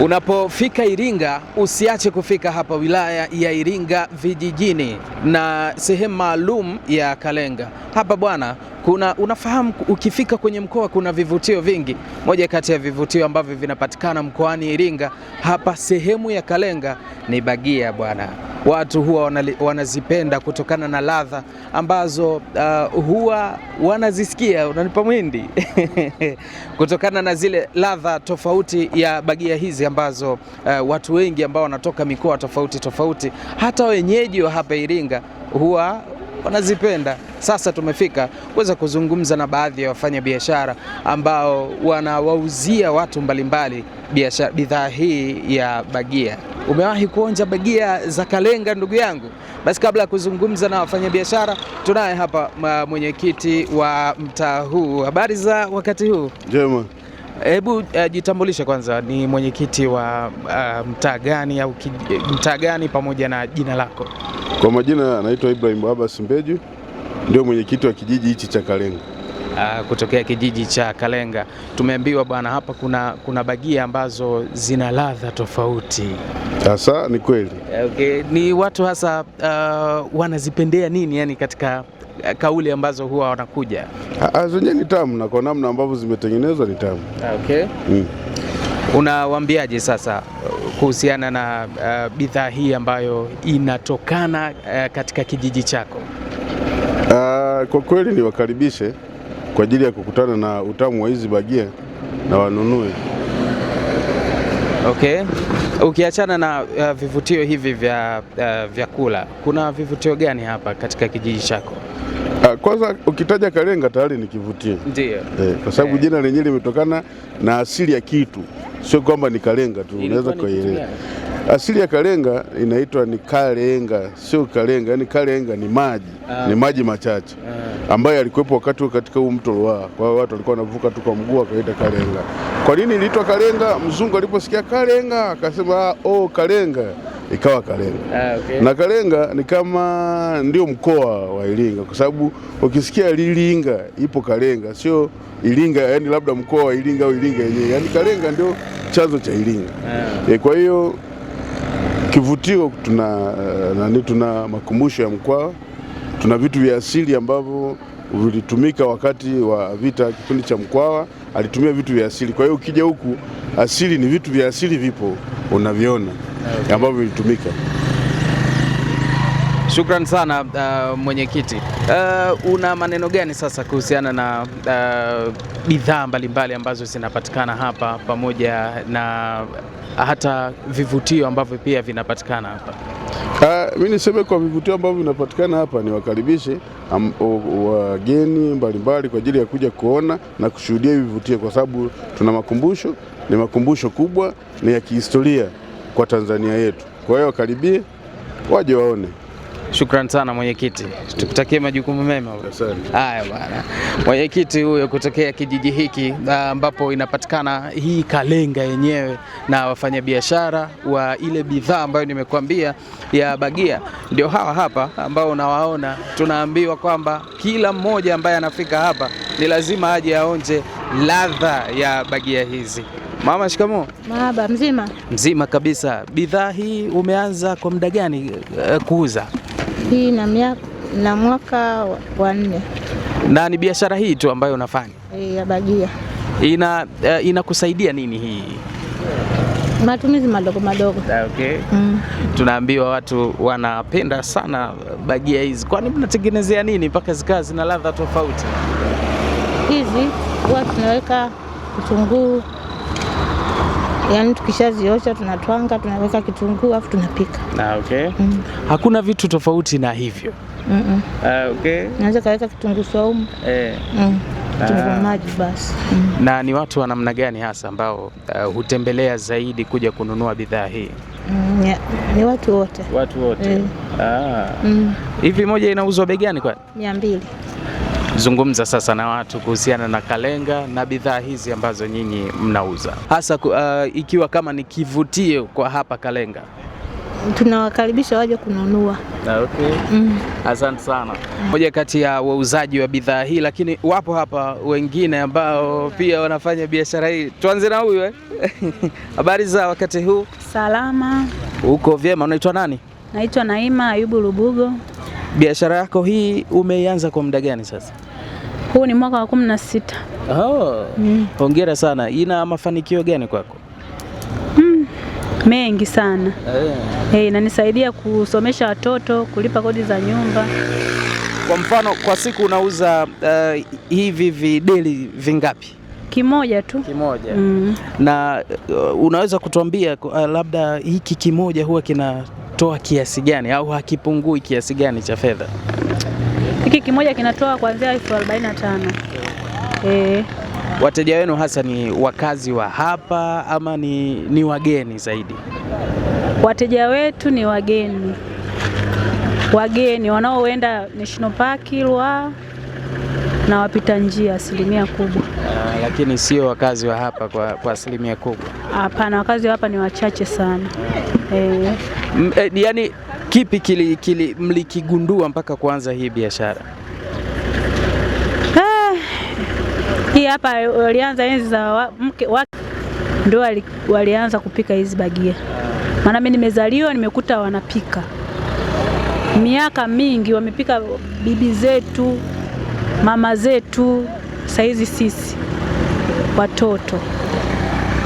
Unapofika Iringa usiache kufika hapa wilaya ya Iringa vijijini na sehemu maalum ya Kalenga. Hapa bwana, unafahamu ukifika kwenye mkoa kuna vivutio vingi. Moja kati ya vivutio ambavyo vinapatikana mkoani Iringa hapa sehemu ya Kalenga ni bagia bwana. Watu huwa wanazipenda kutokana na ladha ambazo huwa wanazisikia, unanipa mwindi kutokana na zile ladha tofauti ya bagia hizi ambazo watu wengi ambao wanatoka mikoa tofauti tofauti, hata wenyeji wa hapa Iringa huwa wanazipenda. Sasa tumefika kuweza kuzungumza na baadhi ya wafanyabiashara ambao wanawauzia watu mbalimbali bidhaa hii ya bagia. Umewahi kuonja bagia za Kalenga ndugu yangu? Basi kabla ya kuzungumza na wafanyabiashara, tunaye hapa mwenyekiti wa mtaa huu. Habari za wakati huu? Njema. Hebu jitambulishe kwanza, ni mwenyekiti wa mtaa gani au mtaa gani pamoja na jina lako? Kwa majina anaitwa Ibrahim Abbas Mbeju, ndio mwenyekiti wa kijiji hichi cha Kalenga. Kutokea kijiji cha Kalenga. Tumeambiwa bwana hapa kuna bagia ambazo zina ladha tofauti. Sasa ni kweli. Okay. Ni watu hasa wanazipendea nini yani katika kauli ambazo huwa wanakuja? Zenyewe ni tamu na kwa namna ambavyo zimetengenezwa ni tamu. Okay. Unawaambiaje sasa kuhusiana na bidhaa hii ambayo inatokana katika kijiji chako? Kwa kweli niwakaribishe kwa ajili ya kukutana na utamu wa hizi bagia na wanunue. Okay. Ukiachana na vivutio hivi vya vyakula, kuna vivutio gani hapa katika kijiji chako? Kwanza ukitaja Kalenga tayari ni kivutio. Ndio. Kwa sababu jina lenyewe limetokana na asili ya kitu, sio kwamba ni Kalenga tu, unaweza kuelewa. Asili ya Kalenga inaitwa ni Kalenga, sio Kalenga, yani Kalenga ni maji, ni maji machache ambayo yalikuwepo wakati katika huu mto Ruaha. Kwa hiyo watu walikuwa wanavuka tu kwa mguu wakaita Kalenga. Kwa nini iliitwa Kalenga? Mzungu aliposikia Kalenga akasema Kalenga, ikawa Kalenga. Okay. Na Kalenga ni kama ndio mkoa wa Iringa, kwa sababu ukisikia Iringa ipo Kalenga, sio Iringa yani labda mkoa wa Iringa au Iringa yenyewe, yani Kalenga ndio chanzo cha Iringa. Kwa hiyo kivutio tuna makumbusho ya Mkwawa, tuna vitu vya asili ambavyo vilitumika wakati wa vita. Kipindi cha Mkwawa alitumia vitu vya asili, kwa hiyo ukija huku asili ni vitu vya asili vipo unaviona ambavyo vilitumika. Shukran sana mwenyekiti. Una maneno gani sasa kuhusiana na bidhaa mbalimbali ambazo zinapatikana hapa pamoja na hata vivutio ambavyo pia vinapatikana hapa? Mimi niseme kwa vivutio ambavyo vinapatikana hapa ni wakaribishe wageni mbalimbali kwa ajili ya kuja kuona na kushuhudia vivutio, kwa sababu tuna makumbusho, ni makumbusho kubwa, ni ya kihistoria kwa Tanzania yetu. Kwa hiyo wakaribie waje waone. Shukran sana mwenyekiti, tukutakie majukumu mema. Haya bwana, mwenyekiti huyo kutokea kijiji hiki ambapo inapatikana hii Kalenga yenyewe, na wafanyabiashara wa ile bidhaa ambayo nimekuambia ya bagia ndio hawa hapa ambao unawaona. Tunaambiwa kwamba kila mmoja ambaye anafika hapa ni lazima aje aonje ladha ya bagia hizi. Mama, shikamoo. Marhaba. Mzima? Mzima kabisa. Bidhaa hii umeanza kwa muda gani kuuza? Hii na mwaka wa 4. Na ni biashara hii tu ambayo unafanya? Ya bagia. Inakusaidia nini hii? Matumizi madogo madogo. Okay. Tunaambiwa watu wanapenda sana bagia hizi. Kwani mnatengenezea nini mpaka zikawa zina ladha tofauti? Hizi huwa tunaweka kitunguu, yaani tukishaziosha tunatwanga, tunaweka kitunguu afu tunapika. Okay. Hakuna vitu tofauti na hivyo? Okay. Naweza kaweka kitunguu saumu. Kitunguu maji basi. Na ni watu wa namna gani hasa ambao hutembelea zaidi kuja kununua bidhaa hii? Ni watu wote. Watu wote. Hivi moja inauzwa bei gani kwani? 200. Zungumza sasa na watu kuhusiana na Kalenga na bidhaa hizi ambazo nyinyi mnauza, hasa ikiwa kama ni kivutio kwa hapa Kalenga. tunawakaribisha waje kununua. Okay. Asante sana. Moja kati ya wauzaji wa bidhaa hii, lakini wapo hapa wengine ambao pia wanafanya biashara hii. Tuanze na huyu Habari za wakati huu? Salama. Uko vyema? Unaitwa nani? Naitwa Naima Ayubu Lubugo. Biashara yako hii umeianza kwa muda gani sasa? Huu ni mwaka wa 16. Hongera sana. Ina mafanikio gani kwako? Mengi sana. Inanisaidia kusomesha watoto, kulipa kodi za nyumba. Kwa mfano, kwa siku unauza hivi videli vingapi? Kimoja tu. Kimoja. Na unaweza kutuambia labda hiki kimoja huwa kinatoa kiasi gani au hakipungui kiasi gani cha fedha? Hiki kimoja kinatoa kuanzia 45,000. Wateja wenu hasa ni wakazi wa hapa ama ni wageni zaidi? Wateja wetu ni wageni wanaoenda National Park Ruaha na wapita njia asilimia kubwa. Lakini sio wakazi wa hapa kwa asilimia kubwa? Hapana, wakazi wa hapa ni wachache sana. Yaani kipi mlikigundua mpaka kuanza hii biashara? Hii hapa walianza enzi za mke wake ndio walianza kupika hizi bagia. Maana mimi nimezaliwa nimekuta wanapika. Miaka mingi wamepika bibi zetu, mama zetu, saizi sisi watoto.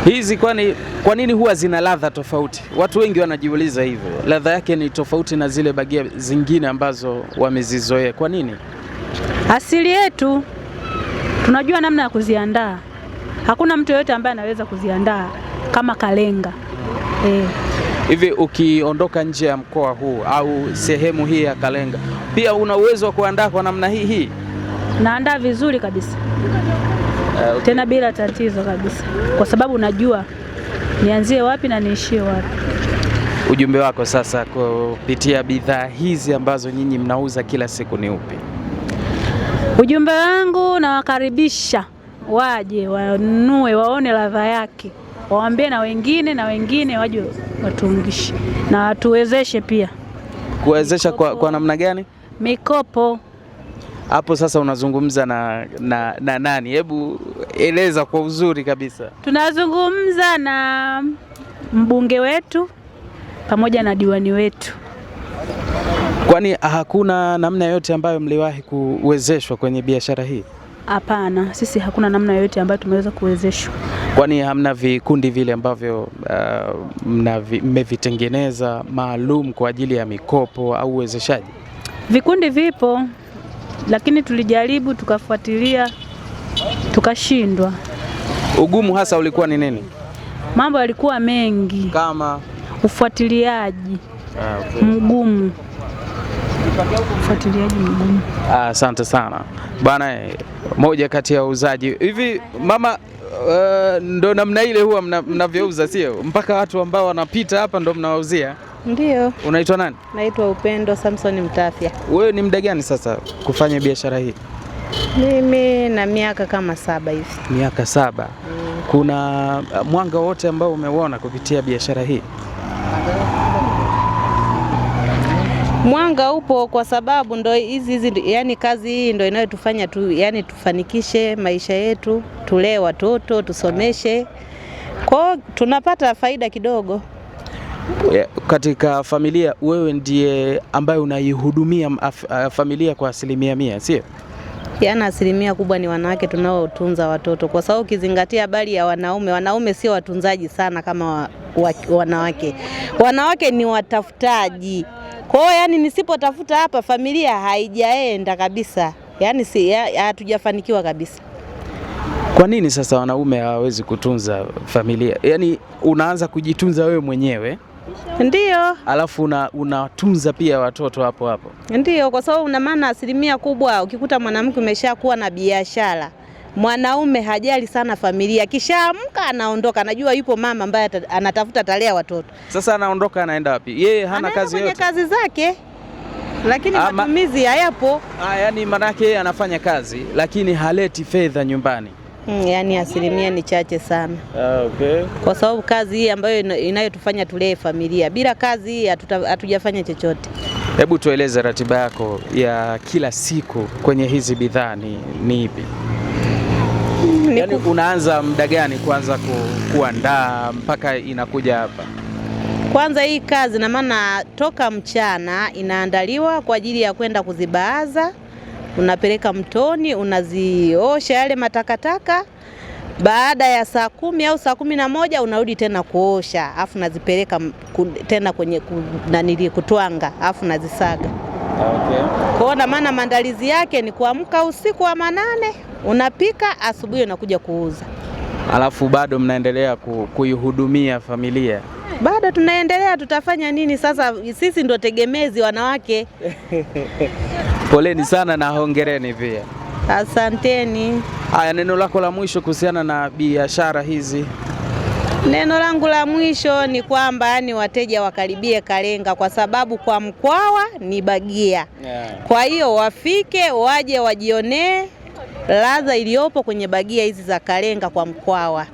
Hizi kwa nini huwa zina ladha tofauti? Watu wengi wanajiuliza hivyo. Ladha yake ni tofauti na zile bagia zingine ambazo wamezizoea. Kwa nini? Asili yetu tunajua namna ya kuziandaa. Hakuna mtu yeyote ambaye anaweza kuziandaa kama Kalenga. Hivi ukiondoka nje ya mkoa huu au sehemu hii ya Kalenga, pia una uwezo wa kuandaa kwa namna hii? Naandaa vizuri kabisa. Tena bila tatizo kabisa. Kwa sababu najua nianzie wapi na niishie wapi. Ujumbe wako sasa kupitia bidhaa hizi ambazo nyinyi mnauza kila siku ni upi? Ujumbe wangu, nawakaribisha waje wanunue, waone ladha yake, waambie na wengine waje watungishe na watuwezeshe pia. Kuwezesha kwa namna gani? Mikopo. Hapo sasa unazungumza na nani? Hebu eleza kwa uzuri kabisa. Tunazungumza na mbunge wetu pamoja na diwani wetu. Kwani hakuna namna yoyote ambayo mliwahi kuwezeshwa kwenye biashara hii? Hapana, sisi hakuna namna yoyote ambayo tumeweza kuwezeshwa. Kwani hamna vikundi vile ambavyo mmevitengeneza maalum kwa ajili ya mikopo au uwezeshaji? Vikundi vipo, lakini tulijaribu tukafuatilia tukashindwa. Ugumu hasa ulikuwa ni nini? Mambo yalikuwa mengi. Kama ufuatiliaji mgumu. Ufuatiliaji mgumu. Asante sana bwana. Moja kati ya wauzaji hivi mama, ndo namna ile huwa mnavyouza, sio? Mpaka watu ambao wanapita hapa ndo mnawauzia? Ndio. Unaitwa nani? Naitwa Upendo Samson Mtafya. Wewe ni muda gani sasa kufanya biashara hii? Mimi na miaka kama 7 hivi. Miaka 7. Kuna mwanga wote ambao umeuona kupitia biashara hii? Mwanga upo kwa sababu ndo hizi yani kazi hii ndo inayotufanya yani tufanikishe maisha yetu, tulee watoto, tusomeshe. Kwa tunapata faida kidogo. Katika familia wewe ndiye ambaye unaihudumia familia kwa 100%, sio? Yana 100% kubwa ni wanawake tunaotunza watoto, kwa sababu ukizingatia habari ya wanaume sio watunzaji sana kama wanawake. Wanawake ni watafutaji. Kwa hiyo yani nisipotafuta hapa familia haijaenda kabisa. Yani hatujafanikiwa kabisa. Kwa nini sasa wanaume hawawezi kutunza familia? Yani unaanza kujitunza wewe mwenyewe? Ndio. Alafu unatunza pia watoto hapo hapo? Ndio, kwa sababu una maana 100% kubwa ukikuta mwanamke umeshakuwa na biashara, mwanaume hajali sana familia. Kishaamka anaondoka, anajua yupo mama ambaye anatafuta talea watoto. Sasa anaondoka anaenda wapi? Yeye hana kazi yote. Anafanya kazi zake. Lakini matumizi hayapo. Yani manake yeye anafanya kazi lakini haleti fedha nyumbani. Yaani asilimia ni chache sana. Okay. Kwa sababu kazi hii ambayo inayotufanya tulee familia, bila kazi hii hatujafanya chochote. Hebu tueleze ratiba yako ya kila siku kwenye hizi bidhaa ni ipi? Yaani unaanza muda gani kwanza kuandaa mpaka inakuja hapa? Kwanza hii kazi na maana toka mchana inaandaliwa kwa ajili ya kwenda kuzibaaza, unapeleka mtoni, unaziosha yale matakataka. Baada ya saa 10 au saa 11 unarudi tena kuosha, afu nazipeleka tena kwenye kutwanga, afu nazisaga. Okay. Kwa maana maandalizi yake ni kuamka usiku wa 8, unapika, asubuhi unakuja kuuza. Alafu bado mnaendelea kuihudumia familia? Bado tunaendelea, tutafanya nini sasa? Sisi ndo tegemezi wanawake. Poleni sana na hongereni pia. Asanteni. Haya, neno lako la mwisho kuhusiana na biashara hizi? Neno langu la mwisho ni kwamba ni wateja wakaribie Kalenga, kwa sababu kwa Mkwawa ni bagia. Kwa hiyo wafike, waje wajionee ladha iliyopo kwenye bagia hizi za Kalenga kwa Mkwawa.